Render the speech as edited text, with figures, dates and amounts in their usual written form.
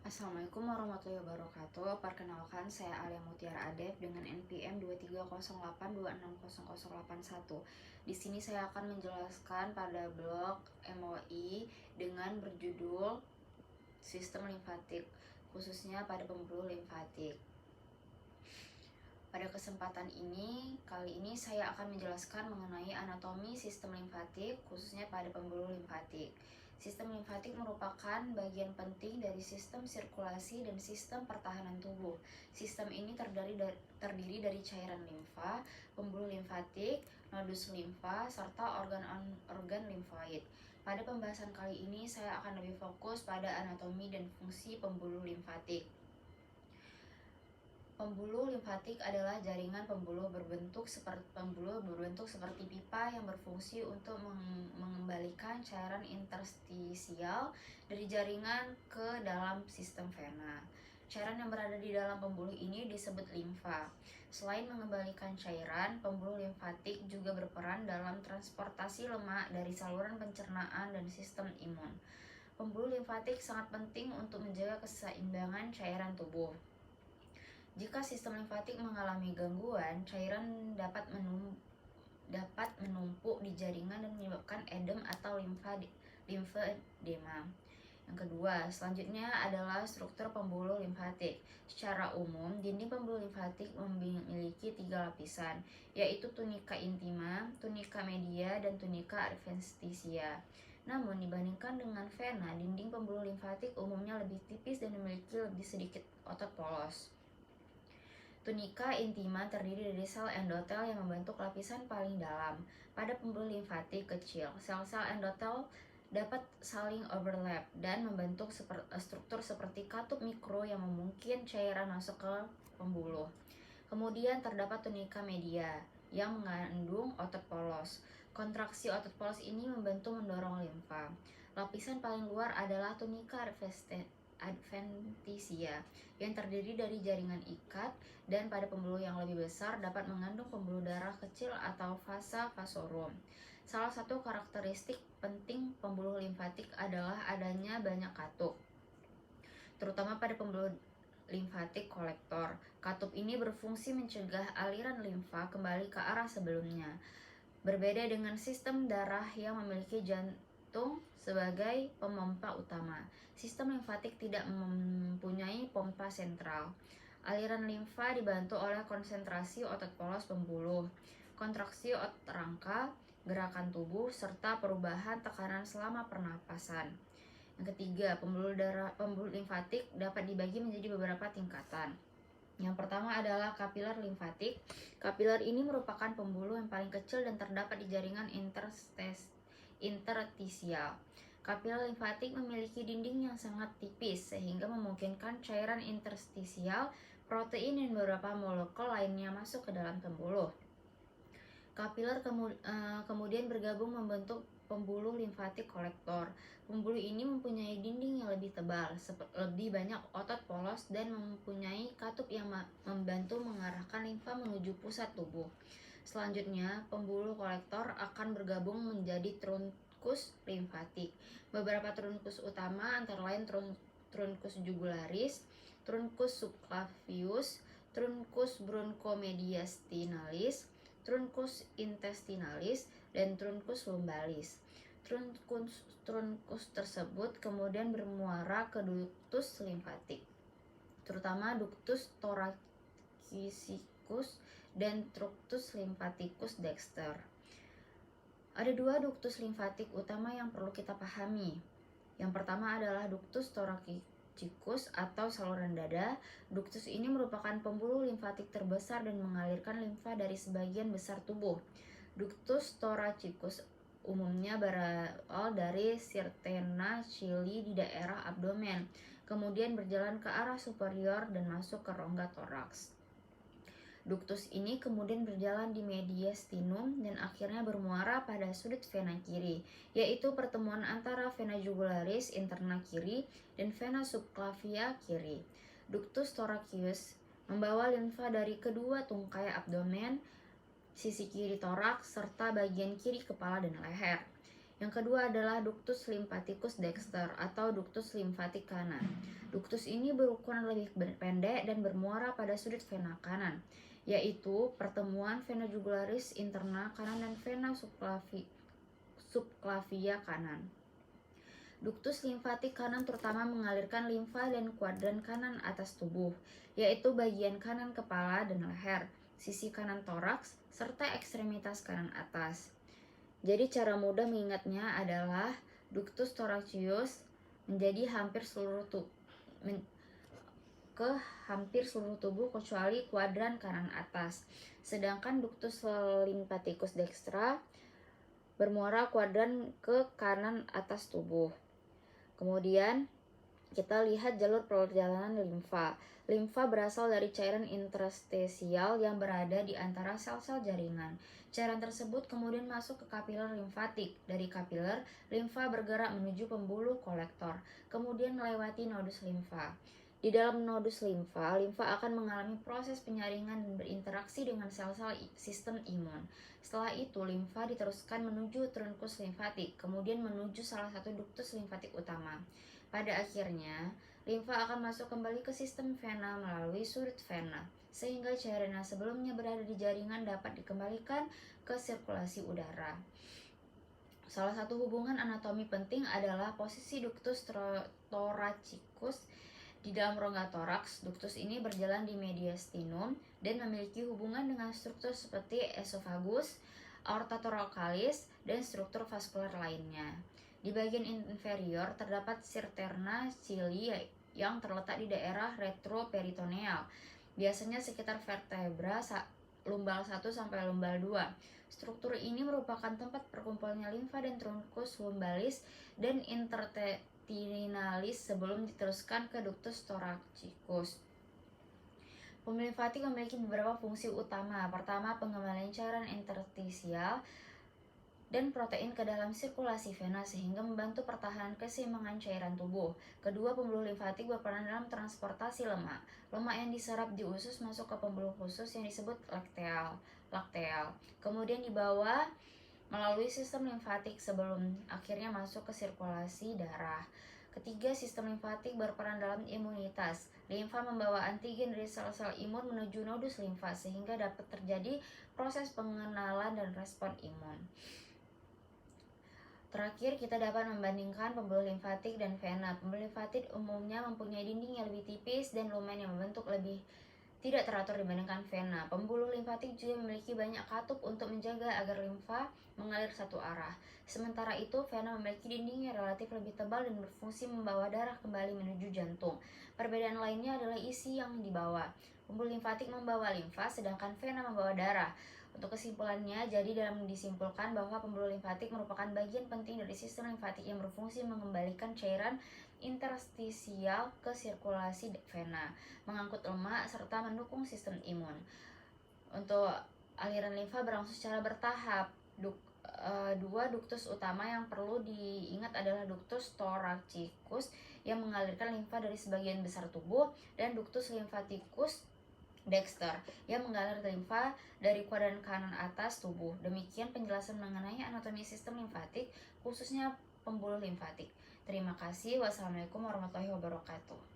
Assalamualaikum warahmatullahi wabarakatuh. Perkenalkan, saya Alia Mutiara Adep dengan NPM 2308260081. Di sini saya akan menjelaskan pada blog MOI dengan berjudul Sistem Limfatik, khususnya pada pembuluh limfatik. Pada kesempatan ini, kali ini saya akan menjelaskan mengenai anatomi sistem limfatik, khususnya pada pembuluh limfatik. Sistem limfatik merupakan bagian penting dari sistem sirkulasi dan sistem pertahanan tubuh. Sistem ini terdiri dari cairan limfa, pembuluh limfatik, nodus limfa, serta organ limfoid. Pada pembahasan kali ini, saya akan lebih fokus pada anatomi dan fungsi pembuluh limfatik. Pembuluh limfatik adalah jaringan pembuluh berbentuk seperti pipa yang berfungsi untuk mengembalikan cairan interstisial dari jaringan ke dalam sistem vena. Cairan yang berada di dalam pembuluh ini disebut limfa. Selain mengembalikan cairan, pembuluh limfatik juga berperan dalam transportasi lemak dari saluran pencernaan dan sistem imun. Pembuluh limfatik sangat penting untuk menjaga keseimbangan cairan tubuh. Jika sistem limfatik mengalami gangguan, cairan dapat menumpuk di jaringan dan menyebabkan edem atau limfedema. Yang kedua, selanjutnya adalah struktur pembuluh limfatik. Secara umum, dinding pembuluh limfatik memiliki 3 lapisan, yaitu tunika intima, tunika media, dan tunika adventitia. Namun, dibandingkan dengan vena, dinding pembuluh limfatik umumnya lebih tipis dan memiliki lebih sedikit otot polos. Tunika intima terdiri dari sel endotel yang membentuk lapisan paling dalam. Pada pembuluh limfatik kecil, sel-sel endotel dapat saling overlap dan membentuk struktur seperti katup mikro yang memungkinkan cairan masuk ke pembuluh. Kemudian terdapat tunika media yang mengandung otot polos. Kontraksi otot polos ini membantu mendorong limfa. Lapisan paling luar adalah tunika adventitia yang terdiri dari jaringan ikat dan pada pembuluh yang lebih besar dapat mengandung pembuluh darah kecil atau vasa vasorum. Salah satu karakteristik penting pembuluh limfatik adalah adanya banyak katup, terutama pada pembuluh limfatik kolektor. Katup ini berfungsi mencegah aliran limfa kembali ke arah sebelumnya. Berbeda dengan sistem darah yang memiliki jantung sebagai pemompa utama, sistem limfatik tidak mempunyai pompa sentral. Aliran limfa dibantu oleh konsentrasi otot polos pembuluh, kontraksi otot rangka, gerakan tubuh, serta perubahan tekanan selama pernapasan. Yang ketiga, pembuluh limfatik dapat dibagi menjadi beberapa tingkatan. Yang pertama adalah kapiler limfatik. Kapiler ini merupakan pembuluh yang paling kecil dan terdapat di jaringan interstisial. Kapiler limfatik memiliki dinding yang sangat tipis sehingga memungkinkan cairan interstisial, protein, dan beberapa molekul lainnya masuk ke dalam pembuluh. Kapiler kemudian bergabung membentuk pembuluh limfatik kolektor. Pembuluh ini mempunyai dinding yang lebih tebal, lebih banyak otot polos, dan mempunyai katup yang membantu mengarahkan limfa menuju pusat tubuh. Selanjutnya, pembuluh kolektor akan bergabung menjadi trunkus limfatik. Beberapa trunkus utama antara lain trunkus jugularis, trunkus subclavius, trunkus bronchomediastinalis, trunkus intestinalis, dan trunkus lumbalis. Trunkus tersebut kemudian bermuara ke ductus limfatik, terutama ductus thoracicus dan ductus lymphaticus dexter. Ada 2 ductus limfatik utama yang perlu kita pahami. Yang pertama adalah ductus thoracicus atau saluran dada. Ductus ini merupakan pembuluh limfatik terbesar dan mengalirkan limfa dari sebagian besar tubuh. Ductus thoracicus umumnya berasal dari sirtena chili di daerah abdomen, kemudian berjalan ke arah superior dan masuk ke rongga toraks. Ductus ini kemudian berjalan di mediastinum dan akhirnya bermuara pada sudut vena kiri, yaitu pertemuan antara vena jugularis interna kiri dan vena subclavia kiri. Ductus thoracius membawa limfa dari kedua tungkai abdomen, sisi kiri toraks, serta bagian kiri kepala dan leher. Yang kedua adalah ductus lymphaticus dexter atau ductus limfatik kanan. Ductus ini berukuran lebih pendek dan bermuara pada sudut vena kanan, yaitu pertemuan vena jugularis interna kanan dan vena subclavia kanan. Ductus limfatik kanan terutama mengalirkan limfa dan kuadran kanan atas tubuh, yaitu bagian kanan kepala dan leher, sisi kanan toraks, serta ekstremitas kanan atas. Jadi cara mudah mengingatnya adalah ductus thoracius menjadi hampir seluruh tubuh kecuali kuadran kanan atas. Sedangkan ductus lymphaticus dextra bermuara kuadran ke kanan atas tubuh. Kemudian kita lihat jalur perjalanan limfa. Limfa berasal dari cairan interstisial yang berada di antara sel-sel jaringan. Cairan tersebut kemudian masuk ke kapiler limfatik. Dari kapiler, limfa bergerak menuju pembuluh kolektor, kemudian melewati nodus limfa. Di dalam nodus limfa, limfa akan mengalami proses penyaringan dan berinteraksi dengan sel-sel sistem imun. Setelah itu, limfa diteruskan menuju trunkus limfatik, kemudian menuju salah satu ductus limfatik utama. Pada akhirnya, limfa akan masuk kembali ke sistem vena melalui sudut vena, sehingga cairan yang sebelumnya berada di jaringan dapat dikembalikan ke sirkulasi udara. Salah satu hubungan anatomi penting adalah posisi ductus thoracicus di dalam rongga toraks. Ductus ini berjalan di mediastinum dan memiliki hubungan dengan struktur seperti esophagus, aorta thoracalis, dan struktur vaskular lainnya. Di bagian inferior terdapat sirterna cili yang terletak di daerah retroperitoneal, biasanya sekitar vertebra lumbal 1 sampai lumbal 2. Struktur ini merupakan tempat perkumpulannya limfa dan trunkus lumbalis dan interstitinalis sebelum diteruskan ke ductus thoracicus. Pembuluh limfatik memiliki beberapa fungsi utama. Pertama, pengembalian cairan interstisial dan protein ke dalam sirkulasi vena sehingga membantu pertahanan keseimbangan cairan tubuh. Kedua, pembuluh limfatik berperan dalam transportasi lemak. Lemak yang diserap di usus masuk ke pembuluh khusus yang disebut lakteal. Kemudian dibawa melalui sistem limfatik sebelum akhirnya masuk ke sirkulasi darah. Ketiga, sistem limfatik berperan dalam imunitas. Limfa membawa antigen dari sel-sel imun menuju nodus limfa sehingga dapat terjadi proses pengenalan dan respon imun. Terakhir, kita dapat membandingkan pembuluh limfatik dan vena. Pembuluh limfatik umumnya mempunyai dinding yang lebih tipis dan lumen yang membentuk lebih tidak teratur dibandingkan vena. Pembuluh limfatik juga memiliki banyak katup untuk menjaga agar limfa mengalir satu arah. Sementara itu, vena memiliki dinding yang relatif lebih tebal dan berfungsi membawa darah kembali menuju jantung. Perbedaan lainnya adalah isi yang dibawa. Pembuluh limfatik membawa limfa, sedangkan vena membawa darah. Untuk kesimpulannya, jadi dalam disimpulkan bahwa pembuluh limfatik merupakan bagian penting dari sistem limfatik yang berfungsi mengembalikan cairan interstisial ke sirkulasi vena, mengangkut lemak, serta mendukung sistem imun. Untuk aliran limfa berlangsung secara bertahap. Dua duktus utama yang perlu diingat adalah ductus thoracicus yang mengalirkan limfa dari sebagian besar tubuh dan ductus lymphaticus dexter yang mengalir limfa dari kuadran kanan atas tubuh. Demikian penjelasan mengenai anatomi sistem limfatik, khususnya pembuluh limfatik. Terima kasih. Wassalamualaikum warahmatullahi wabarakatuh.